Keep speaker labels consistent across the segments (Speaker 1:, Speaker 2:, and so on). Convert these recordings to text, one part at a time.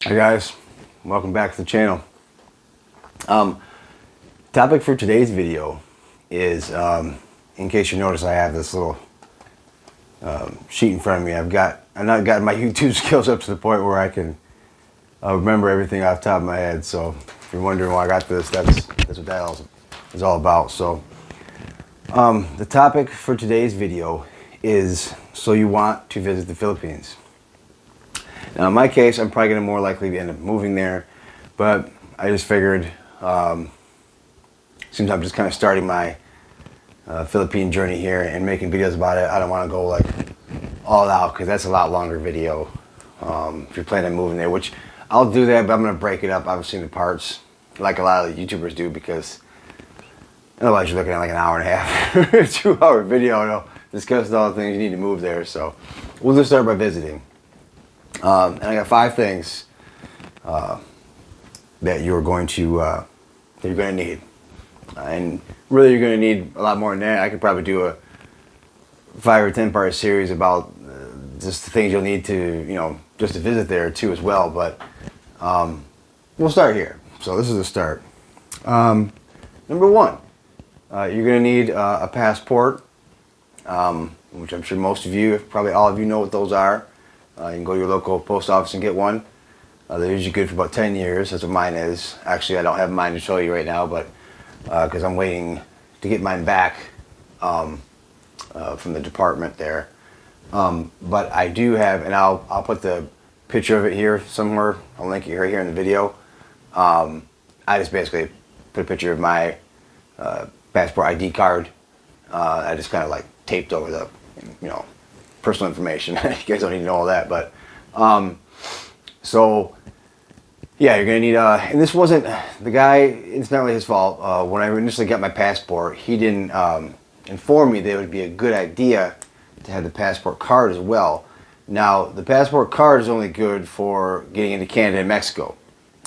Speaker 1: Hi guys, welcome back to the channel. Topic for today's video is, in case you notice, I have this little sheet in front of me. I've not gotten my YouTube skills up to the point where I can remember everything off the top of my head. So if you're wondering why I got this, that's what that is all about. So the topic for today's video is, so you want to visit the Philippines. Now, in my case, I'm probably going to more likely end up moving there, but I just figured, since I'm just kind of starting my Philippine journey here and making videos about it, I don't want to go like all out because that's a lot longer video. If you're planning on moving there, which I'll do that, but I'm going to break it up, obviously, into parts, like a lot of the YouTubers do, because otherwise you're looking at like an hour and a half, 2-hour video, discussing all the things you need to move there. So we'll just start by visiting. And I got 5 things that you're going to need, and really you're going to need a lot more than that. I could probably do a 5 or 10 part series about just the things you'll need to, just to visit there too as well. But we'll start here. So this is the start. Number 1, you're going to need a passport, which I'm sure most of you, probably all of you, know what those are. You can go to your local post office and get one. They're usually good for about 10 years. That's what mine is. Actually, I don't have mine to show you right now, but because I'm waiting to get mine back from the department there. But I do have, and I'll put the picture of it here somewhere. I'll link it right here in the video. I just basically put a picture of my passport ID card. I just kind of like taped over the, personal information. You guys don't need to know all that, but so yeah, you're gonna need and this wasn't the guy, it's not really his fault. When I initially got my passport, he didn't inform me that it would be a good idea to have the passport card as well. Now, the passport card is only good for getting into Canada and Mexico,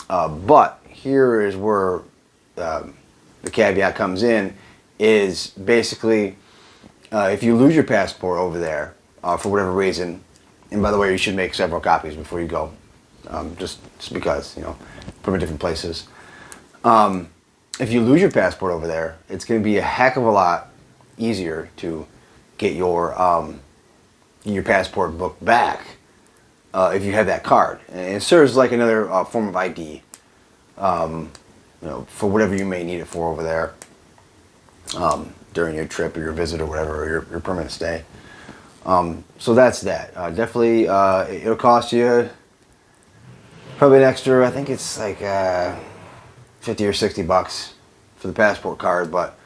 Speaker 1: but here is where the caveat comes in, is basically if you lose your passport over there, for whatever reason, and by the way, you should make several copies before you go, just because, put them in different places. If you lose your passport over there, it's going to be a heck of a lot easier to get your passport book back if you have that card. And it serves like another form of ID, for whatever you may need it for over there during your trip or your visit or whatever, or your permanent stay. So that's that. Definitely, it'll cost you probably an extra, I think it's like 50 or 60 bucks for the passport card, but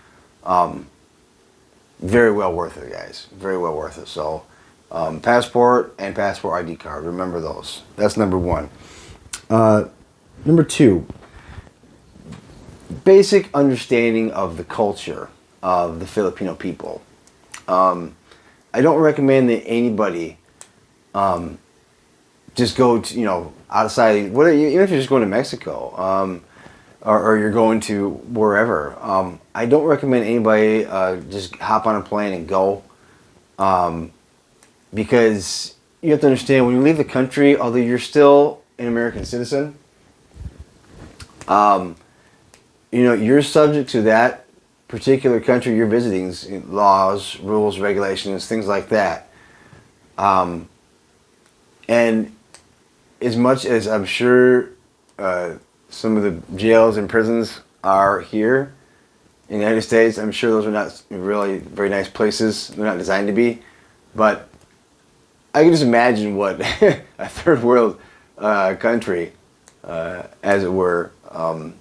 Speaker 1: very well worth it, guys. Very well worth it. So passport and passport ID card, remember those. That's number 1. Number 2, basic understanding of the culture of the Filipino people. I don't recommend that anybody just go to, outside, even if you're just going to Mexico, or you're going to wherever. I don't recommend anybody just hop on a plane and go, because you have to understand, when you leave the country, although you're still an American citizen, you're subject to that particular country you're visiting, laws, rules, regulations, things like that. And as much as I'm sure some of the jails and prisons are here in the United States, I'm sure those are not really very nice places. They're not designed to be. But I can just imagine what a third world country, as it were, I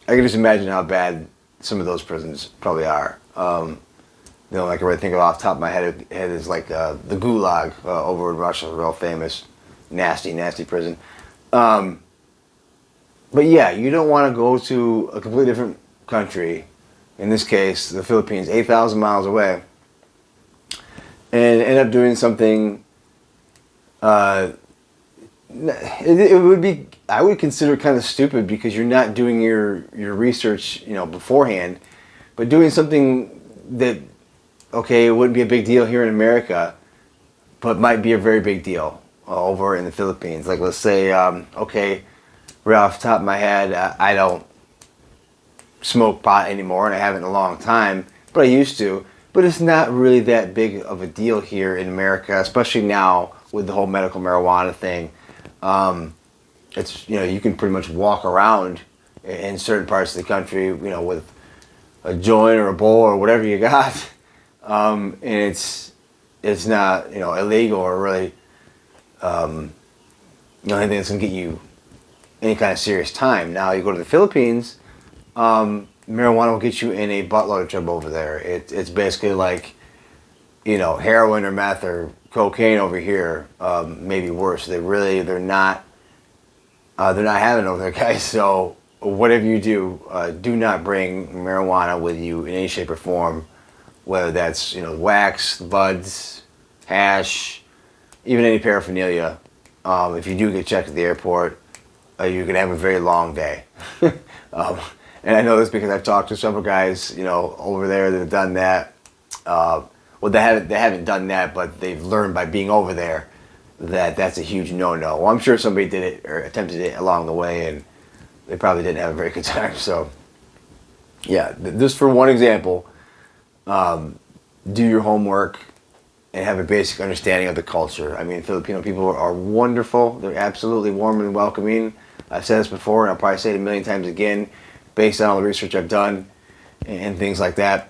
Speaker 1: can just imagine how bad some of those prisons probably are. Like I think of off the top of my head is like the Gulag over in Russia, real famous, nasty prison. But yeah, you don't want to go to a completely different country, in this case the Philippines, 8,000 miles away, and end up doing something. It would be, I would consider it kind of stupid, because you're not doing your research, beforehand, but doing something that, okay, it wouldn't be a big deal here in America, but might be a very big deal over in the Philippines. Like, let's say, okay, right off the top of my head, I don't smoke pot anymore, and I haven't in a long time, but I used to. But it's not really that big of a deal here in America, especially now with the whole medical marijuana thing. It's, you can pretty much walk around in certain parts of the country, with a joint or a bowl or whatever you got, and it's not illegal or really anything that's gonna get you any kind of serious time. Now you go to the Philippines, marijuana will get you in a buttload of trouble over there. It's basically like heroin or meth or cocaine over here, maybe worse. They're not having it over there, guys. So whatever you do, do not bring marijuana with you in any shape or form, whether that's wax, buds, hash, even any paraphernalia. If you do get checked at the airport, you're gonna have a very long day. And I know this because I've talked to several guys, over there that have done that. Well, they haven't done that, but they've learned by being over there that that's a huge no-no. Well, I'm sure somebody did it or attempted it along the way, and they probably didn't have a very good time. So, yeah, just for one example, do your homework and have a basic understanding of the culture. I mean, Filipino people are wonderful. They're absolutely warm and welcoming. I've said this before, and I'll probably say it a million times again, based on all the research I've done and things like that.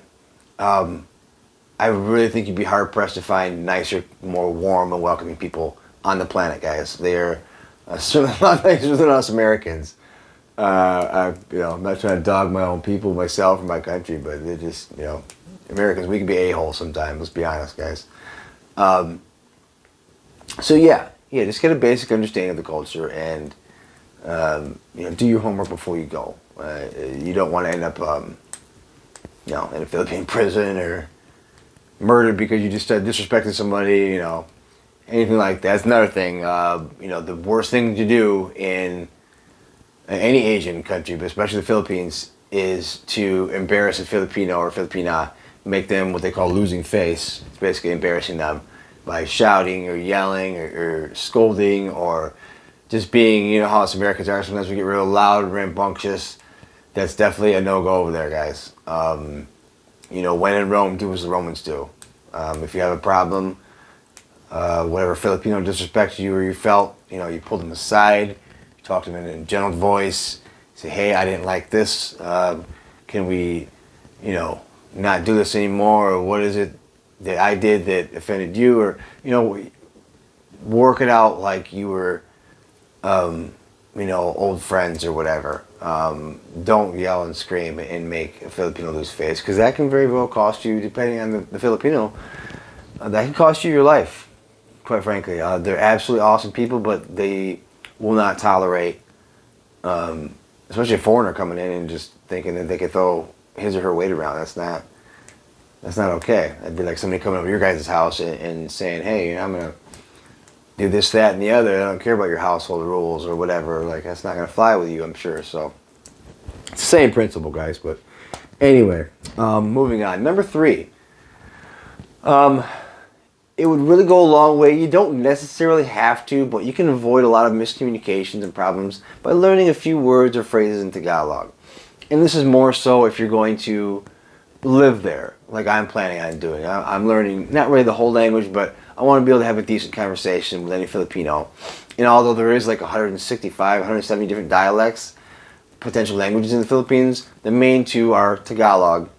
Speaker 1: I really think you'd be hard-pressed to find nicer, more warm and welcoming people on the planet, guys. They're certainly a lot nicer than us Americans. I'm not trying to dog my own people, myself, or my country, but they're just, Americans, we can be a-holes sometimes, let's be honest, guys. So yeah, just get a basic understanding of the culture and, do your homework before you go. You don't want to end up, in a Philippine prison or murdered because you just disrespected somebody, anything like that. That's another thing. The worst thing to do in any Asian country, but especially the Philippines, is to embarrass a Filipino or Filipina, make them what they call losing face. It's basically embarrassing them by shouting or yelling or scolding or just being, how us Americans are. Sometimes we get real loud, rambunctious. That's definitely a no-go over there, guys. When in Rome, do as the Romans do. If you have a problem, whatever Filipino disrespected you or you felt, you pull them aside, you talk to them in a gentle voice, say, hey, I didn't like this. Can we, not do this anymore? Or what is it that I did that offended you? Or, work it out like you were, old friends or whatever. Don't yell and scream and make a Filipino lose face, because that can very well cost you, depending on the Filipino, that can cost you your life, quite frankly. They're absolutely awesome people, but they will not tolerate, especially a foreigner coming in and just thinking that they could throw his or her weight around. That's not okay. That'd be like somebody coming over to your guys' house and saying, hey, I'm going to do this, that, and the other. I don't care about your household rules or whatever. Like, that's not going to fly with you, I'm sure. So, it's the same principle, guys. But anyway, moving on. Number 3. It would really go a long way. You don't necessarily have to, but you can avoid a lot of miscommunications and problems by learning a few words or phrases in Tagalog. And this is more so if you're going to live there, like I'm planning on doing. I'm learning, not really the whole language, but I want to be able to have a decent conversation with any Filipino. And although there is like 165, 170 different dialects, potential languages in the Philippines, the main two are Tagalog,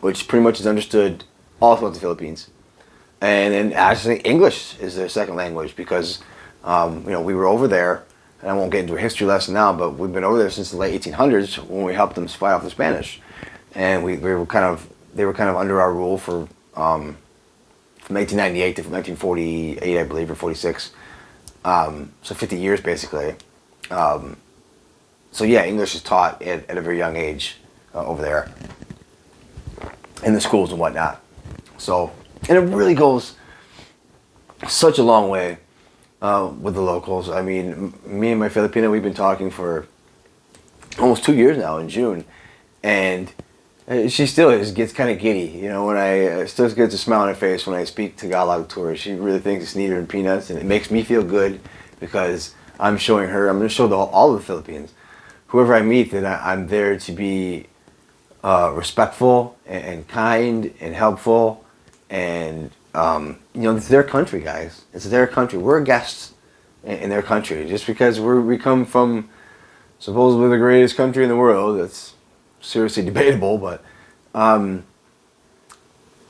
Speaker 1: which pretty much is understood all throughout the Philippines. And then actually English is their second language because, we were over there, and I won't get into a history lesson now, but we've been over there since the late 1800s when we helped them fight off the Spanish. And they were kind of under our rule for, from 1898 to 1948, I believe, or 46. So 50 years basically. So yeah, English is taught at a very young age over there in the schools and whatnot. So, and it really goes such a long way with the locals. I mean, me and my Filipino, we've been talking for almost 2 years now in June, and She still is, gets kind of giddy, you know. When I still gets a smile on her face when I speak Tagalog to her. She really thinks it's neater than peanuts, and it makes me feel good because I'm showing her. I'm going to show all of the Philippines, whoever I meet, that I'm there to be respectful and kind and helpful, and you know, it's their country, guys. It's their country. We're guests in their country. Just because we come from supposedly the greatest country in the world, that's seriously debatable, but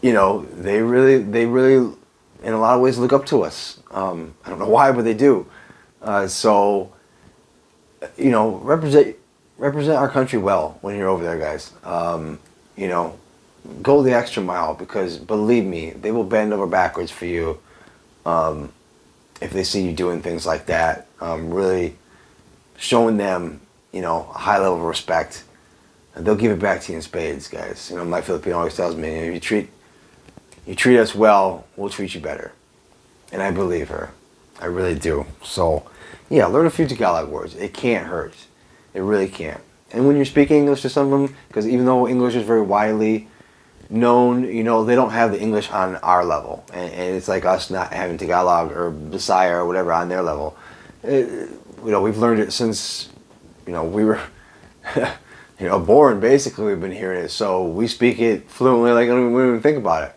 Speaker 1: you know, they really, in a lot of ways, look up to us. I don't know why, but they do. So, you know, represent our country well when you're over there, guys. You know, go the extra mile, because believe me, they will bend over backwards for you if they see you doing things like that. Really showing them, you know, a high level of respect. And they'll give it back to you in spades, guys. You know, my Filipino always tells me, if you treat us well, we'll treat you better. And I believe her. I really do. So, yeah, learn a few Tagalog words. It can't hurt. It really can't. And when you're speaking English to some of them, because even though English is very widely known, you know, they don't have the English on our level. And it's like us not having Tagalog or Bisaya or whatever on their level. You know, we've learned it since, you know, we were... you know, born, basically. We've been hearing it, so we speak it fluently, like we don't even think about it.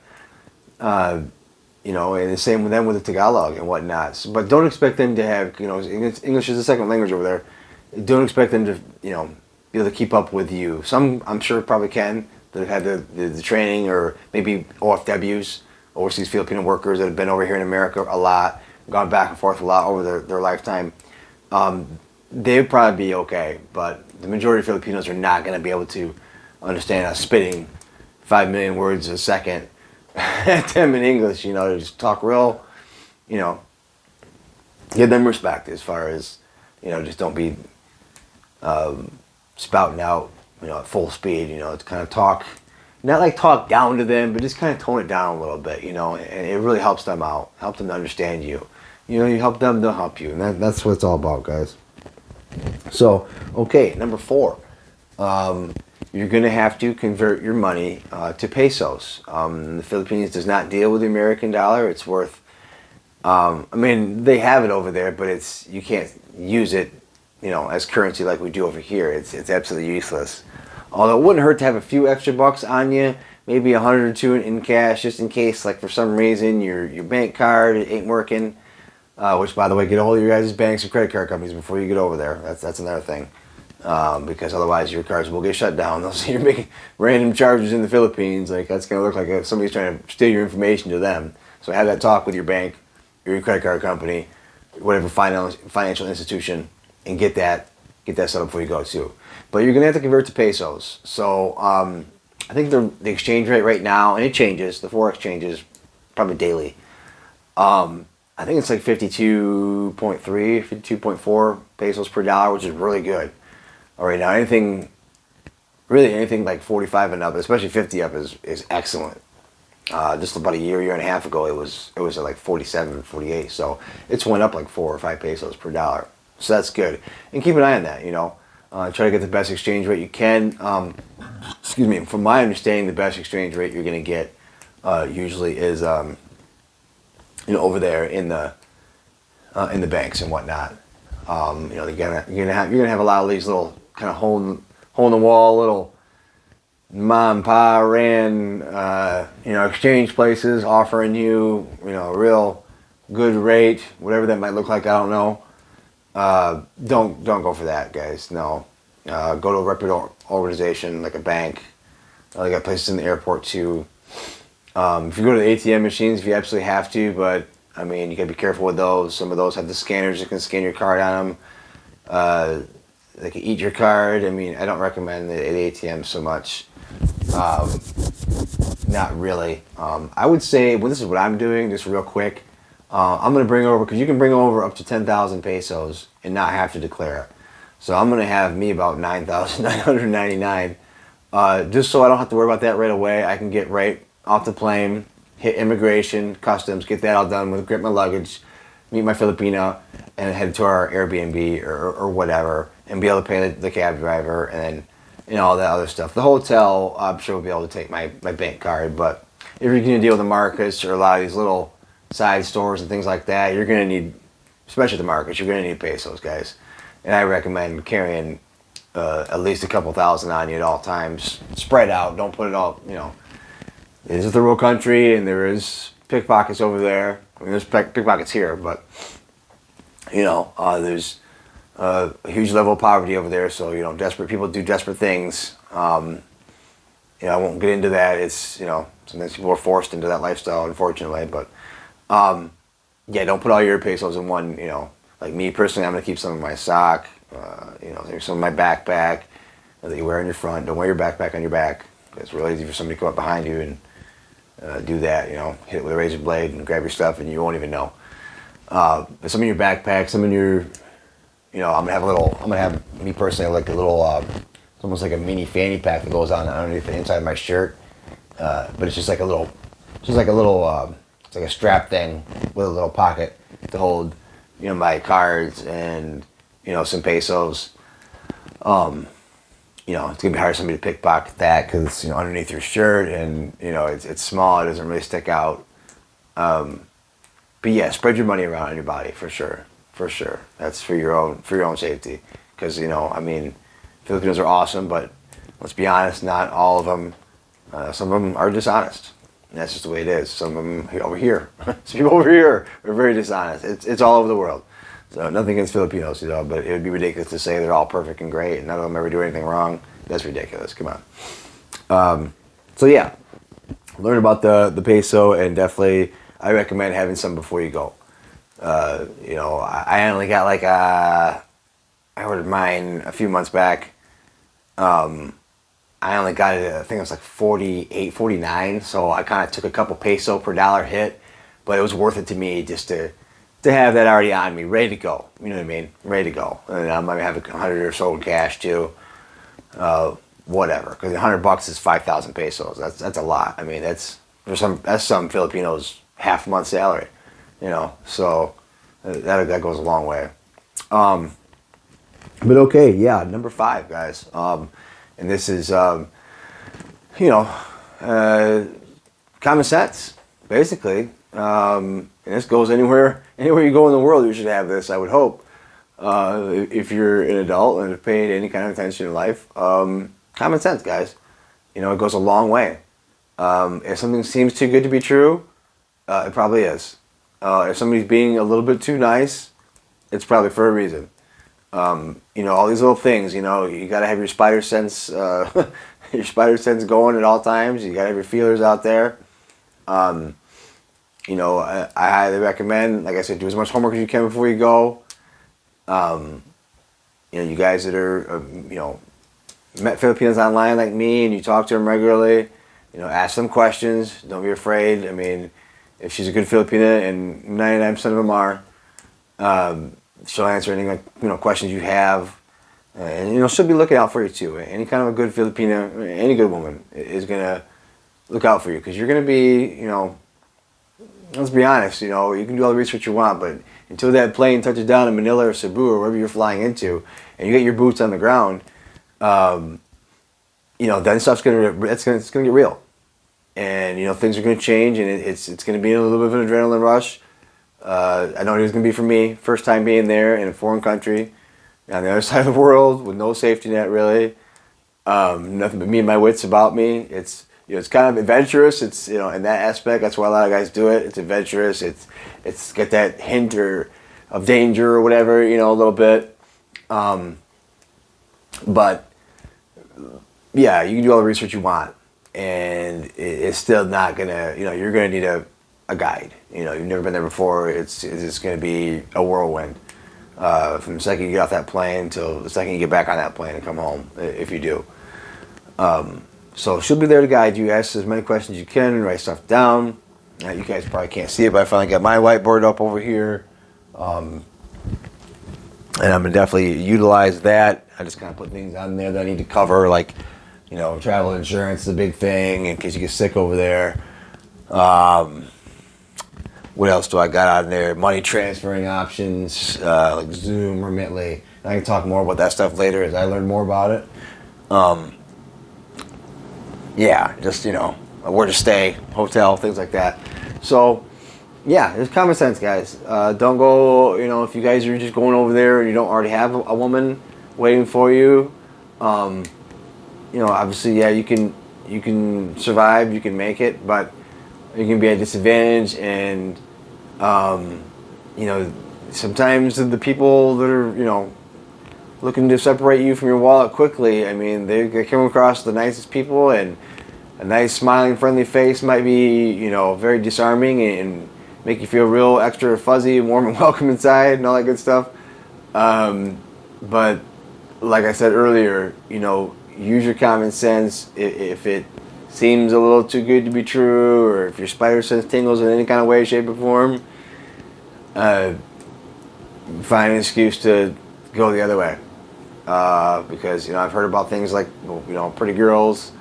Speaker 1: You know, and the same with them with the Tagalog and whatnot. So, but don't expect them to have, you know, English is a second language over there. Don't expect them to, you know, be able to keep up with you. Some, I'm sure, probably can, that have had the training, or maybe OFWs, overseas Filipino workers, that have been over here in America a lot, gone back and forth a lot over their lifetime. They would probably be okay, but the majority of Filipinos are not going to be able to understand us spitting 5 million words a second at them in English. You know, just talk real, you know, give them respect as far as, you know, just don't be spouting out, you know, at full speed. You know, it's kind of talk, not like talk down to them, but just kind of tone it down a little bit, you know, and it really helps them out, help them to understand you. You know, you help them, they'll help you, and that's what it's all about, guys. So, okay, number 4. You're going to have to convert your money to pesos. The Philippines does not deal with the American dollar. It's worth, I mean, they have it over there, but you can't use it, you know, as currency like we do over here. It's absolutely useless. Although it wouldn't hurt to have a few extra bucks on you, maybe 100 or 2 in cash, just in case, like for some reason your bank card ain't working. Which, by the way, get a hold of your guys' banks and credit card companies before you get over there. That's another thing. Because otherwise your cards will get shut down. They'll see you're making random charges in the Philippines. Like, that's going to look like somebody's trying to steal your information to them. So have that talk with your bank, your credit card company, whatever financial institution, and get that set up before you go too. But you're going to have to convert to pesos. So I think the exchange rate right now, and it changes, the forex changes probably daily. I think it's like 52.3, 52.4 pesos per dollar, which is really good. All right, now anything like 45 and up, especially 50 up, is excellent. Just about a year and a half ago, it was at like 47, 48. So it's went up like 4 or 5 pesos per dollar. So that's good. And keep an eye on that, you know. Try to get the best exchange rate you can. Excuse me. From my understanding, the best exchange rate you're going to get usually is you know, over there in the banks and whatnot. You know, you're gonna have a lot of these little kind of hole in the wall little mom and pa ran you know, exchange places offering you, you know, a real good rate, whatever that might look like. I don't know. Don't go for that, guys. No. Go to a reputable organization like a bank. They got places in the airport too. If you go to the ATM machines, if you absolutely have to, but I mean, you gotta be careful with those. Some of those have the scanners that can scan your card on them. They can eat your card. I mean, I don't recommend the ATM so much. Not really. I would say, well, this is what I'm doing, just real quick. I'm gonna bring over, because you can bring over up to 10,000 pesos and not have to declare it. So I'm gonna have me about 9,999, just so I don't have to worry about that right away. I can get right off the plane, hit immigration, customs, get that all done, get my luggage, meet my Filipina, and head to our Airbnb or whatever, and be able to pay the cab driver, and then and all that other stuff. The hotel, I'm sure we'll be able to take my bank card, but if you're going to deal with the markets or a lot of these little side stores and things like that, you're going to need, especially the markets, you're going to need pesos, guys. And I recommend carrying at least a couple thousand on you at all times. Spread out. Don't put it all, this is the real country, and there is pickpockets over there. I mean, there's pickpockets here, but, there's a huge level of poverty over there, so, desperate people do desperate things. I won't get into that. It's, sometimes people are forced into that lifestyle, unfortunately, but, don't put all your pesos in one, like me personally, I'm going to keep some in my sock, there's some in my backpack that you wear in your front. Don't wear your backpack on your back. It's really easy for somebody to come up behind you and do that, hit it with a razor blade and grab your stuff and you won't even know. But some in your backpack, some in your, I'm going to have, me personally, like a little, it's almost like a mini fanny pack that goes on underneath the inside of my shirt. But it's just like a little, it's like a strap thing with a little pocket to hold, my cards and, some pesos. It's gonna be hard for somebody to pickpocket that because it's underneath your shirt and it's small. It doesn't really stick out. But yeah, spread your money around on your body for sure. That's for your own safety. Because Filipinos are awesome, but let's be honest, not all of them. Some of them are dishonest. And that's just the way it is. Some of them over here, some people over here are very dishonest. It's all over the world. So nothing against Filipinos, but it would be ridiculous to say they're all perfect and great and none of them ever do anything wrong. That's ridiculous. Come on. So yeah, learn about the peso, and definitely I recommend having some before you go. I only got I ordered mine a few months back. I only got it, I think it was like 48, 49. So I kind of took a couple peso per dollar hit, but it was worth it to me just to have that already on me, ready to go. You know what I mean? Ready to go. And I might have 100 or so in cash too. Whatever, because $100 is 5,000 pesos. That's a lot. I mean, that's some Filipinos' half month salary. So that goes a long way. But okay, yeah, number 5, guys. And this is common sense, basically. And this goes anywhere you go in the world, you should have this, I would hope. If you're an adult and have paid any kind of attention in life, common sense, guys. It goes a long way. If something seems too good to be true, it probably is. If somebody's being a little bit too nice, it's probably for a reason. All these little things, you got to have your spider sense, going at all times. You got to have your feelers out there. I highly recommend, like I said, do as much homework as you can before you go. You guys that are, met Filipinos online like me and you talk to them regularly, ask them questions. Don't be afraid. I mean, if she's a good Filipina, and 99% of them are, she'll answer any questions you have. And, she'll be looking out for you too. Any kind of a good Filipina, any good woman is going to look out for you because you're going to be, let's be honest, you can do all the research you want, but until that plane touches down in Manila or Cebu or wherever you're flying into, and you get your boots on the ground, then stuff's it's gonna get real, and things are gonna change, and it's gonna be a little bit of an adrenaline rush. I know it was gonna be for me, first time being there in a foreign country, on the other side of the world with no safety net really, nothing but me and my wits about me. It's kind of adventurous. It's in that aspect. That's why a lot of guys do it. It's adventurous. It's got that hint of danger or whatever. A little bit. But yeah, you can do all the research you want, and it's still not gonna. You're gonna need a guide. You've never been there before. It's gonna be a whirlwind. From the second you get off that plane till the second you get back on that plane and come home, if you do. So she'll be there to guide you. Ask as many questions as you can. Write stuff down. You guys probably can't see it, but I finally got my whiteboard up over here. And I'm going to definitely utilize that. I just kind of put things on there that I need to cover, like, travel insurance is a big thing in case you get sick over there. What else do I got on there? Money transferring options, like Zoom, Remitly. I can talk more about that stuff later as I learn more about it. yeah, just, where to stay, hotel, things like that. So, yeah, it's common sense, guys. Don't go, if you guys are just going over there and you don't already have a woman waiting for you, obviously, yeah, you can survive, you can make it, but you can be at a disadvantage, and sometimes the people that are looking to separate you from your wallet quickly, I mean, they come across the nicest people, and a nice smiling friendly face might be very disarming and make you feel real extra fuzzy and warm and welcome inside and all that good stuff. But like I said earlier, use your common sense. If it seems a little too good to be true, or if your spider sense tingles in any kind of way, shape, or form, find an excuse to go the other way. Because I've heard about things like pretty girls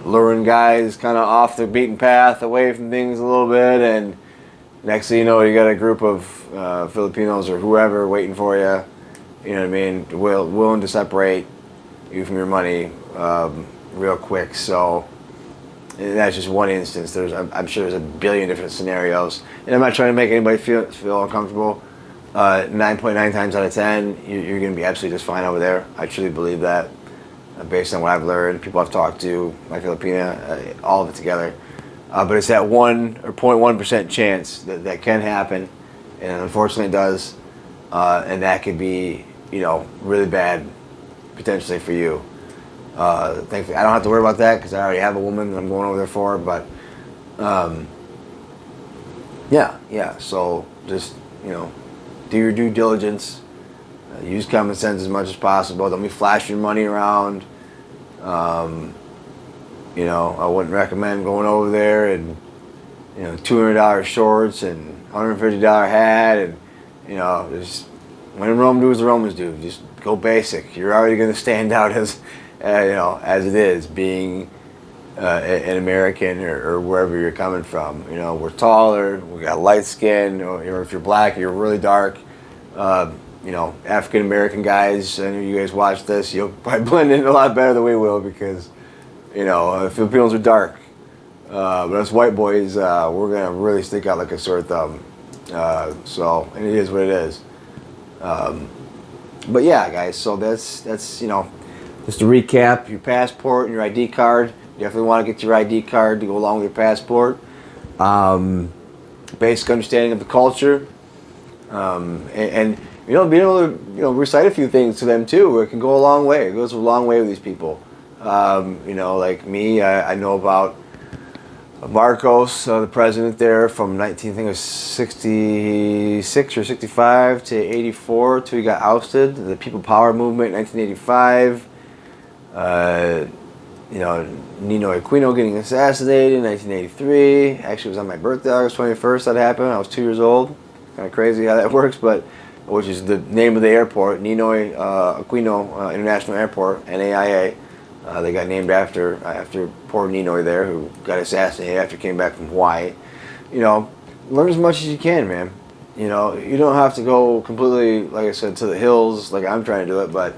Speaker 1: luring guys kind of off the beaten path, away from things a little bit, and next thing you know, you got a group of Filipinos or whoever waiting for you. You know what I mean? Willing to separate you from your money real quick. So that's just one instance. I'm sure there's a billion different scenarios, and I'm not trying to make anybody feel uncomfortable. 9.9 times out of 10, you're going to be absolutely just fine over there. I truly believe that, based on what I've learned, people I've talked to, my Filipina, all of it together. But it's that 1 or 0.1% chance that can happen, and unfortunately it does, and that could be really bad potentially for you. Thankfully, I don't have to worry about that because I already have a woman that I'm going over there for. But yeah. So just do your due diligence. Use common sense as much as possible. Don't be flashing your money around. I wouldn't recommend going over there and $200 shorts and $150 hat, and just when in Rome, do as the Romans do. Just go basic. You're already going to stand out as it is, being an American or wherever you're coming from. We're taller, we got light skin, or if you're black, you're really dark. African American guys, I know you guys watch this, you'll probably blend in a lot better than we will, because Filipinos are dark. But us white boys, we're gonna really stick out like a sore thumb. And it is what it is. But yeah, guys, so that's just to recap: your passport and your ID card. You definitely want to get your ID card to go along with your passport. Basic understanding of the culture, and being able to recite a few things to them too. It can go a long way. It goes a long way with these people. Like me, I know about Marcos, the president there, from 1966 or 65 to 84 till he got ousted. The People Power Movement, 1985. Nino Aquino getting assassinated in 1983. Actually, it was on my birthday, August 21st. That happened. I was 2 years old. Kind of crazy how that works, but which is the name of the airport, Ninoy Aquino International Airport, NAIA. They got named after poor Ninoy there, who got assassinated after he came back from Hawaii. Learn as much as you can, man. You don't have to go completely, like I said, to the hills like I'm trying to do it, but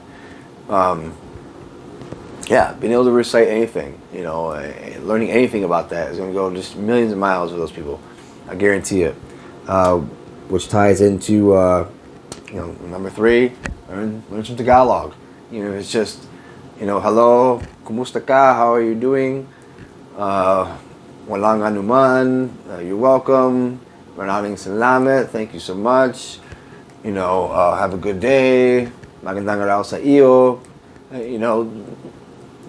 Speaker 1: being able to recite anything, learning anything about that is going to go just millions of miles with those people. I guarantee it. Which ties into, number 3, learn some Tagalog. It's just, hello, kumusta ka? How are you doing? Walang anuman. You're welcome. Maraming salamat. Thank you so much. Have a good day. Magandang araw sa iyo.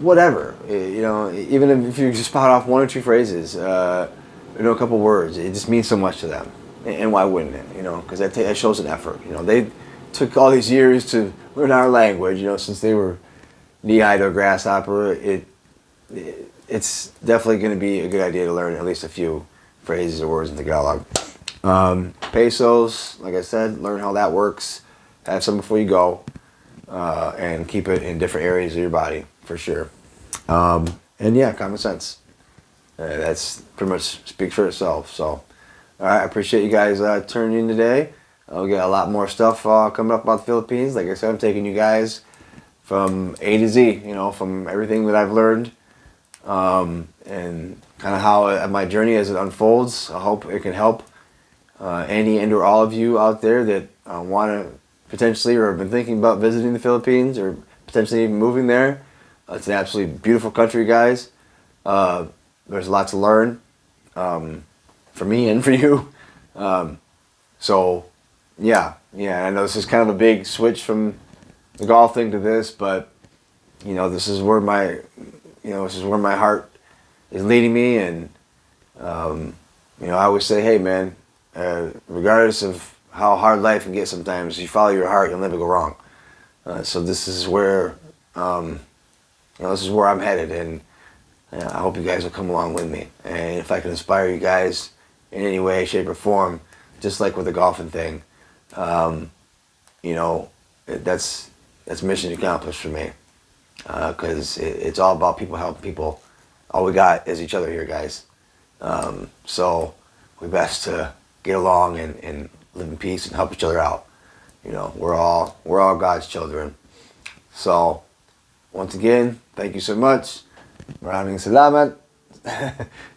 Speaker 1: Whatever. Even if you just spout off 1 or 2 phrases, a couple words, it just means so much to them. And why wouldn't it? Because that shows an effort. They took all these years to learn our language. Since they were knee-high to a grasshopper. It's definitely going to be a good idea to learn at least a few phrases or words in Tagalog. Pesos, like I said, learn how that works. Have some before you go, and keep it in different areas of your body for sure. And yeah, common sense. That's pretty much speaks for itself. So. All right, I appreciate you guys tuning in today. We got a lot more stuff coming up about the Philippines. Like I said, I'm taking you guys from A to Z, from everything that I've learned and kind of how my journey as it unfolds. I hope it can help any and or all of you out there that want to potentially or have been thinking about visiting the Philippines or potentially even moving there. It's an absolutely beautiful country, guys. There's a lot to learn for me and for you. So, yeah. I know this is kind of a big switch from the golf thing to this, but this is where my heart is leading me, and I always say, hey, man, regardless of how hard life can get sometimes, if you follow your heart, you'll never go wrong. So this is where I'm headed, and I hope you guys will come along with me. And if I can inspire you guys in any way, shape, or form, just like with the golfing thing, that's mission accomplished for me. Because it's all about people helping people. All we got is each other here, guys. So we best to get along and live in peace and help each other out. We're all God's children. So once again, thank you so much. Maraming salamat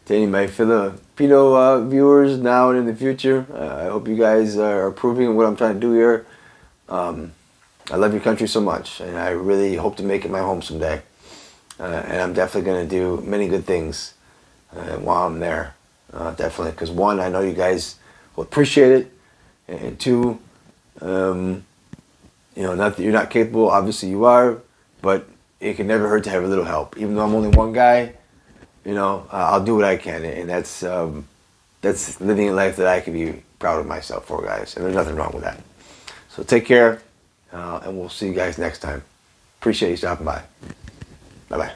Speaker 1: to any of my Filipino viewers now and in the future. I hope you guys are approving of what I'm trying to do here. I love your country so much, and I really hope to make it my home someday. And I'm definitely going to do many good things while I'm there. Definitely, because one, I know you guys will appreciate it, and two, not that you're not capable. Obviously, you are, but it can never hurt to have a little help. Even though I'm only one guy, I'll do what I can, and that's living a life that I can be proud of myself for, guys. And there's nothing wrong with that. So take care. And we'll see you guys next time. Appreciate you stopping by. Bye-bye.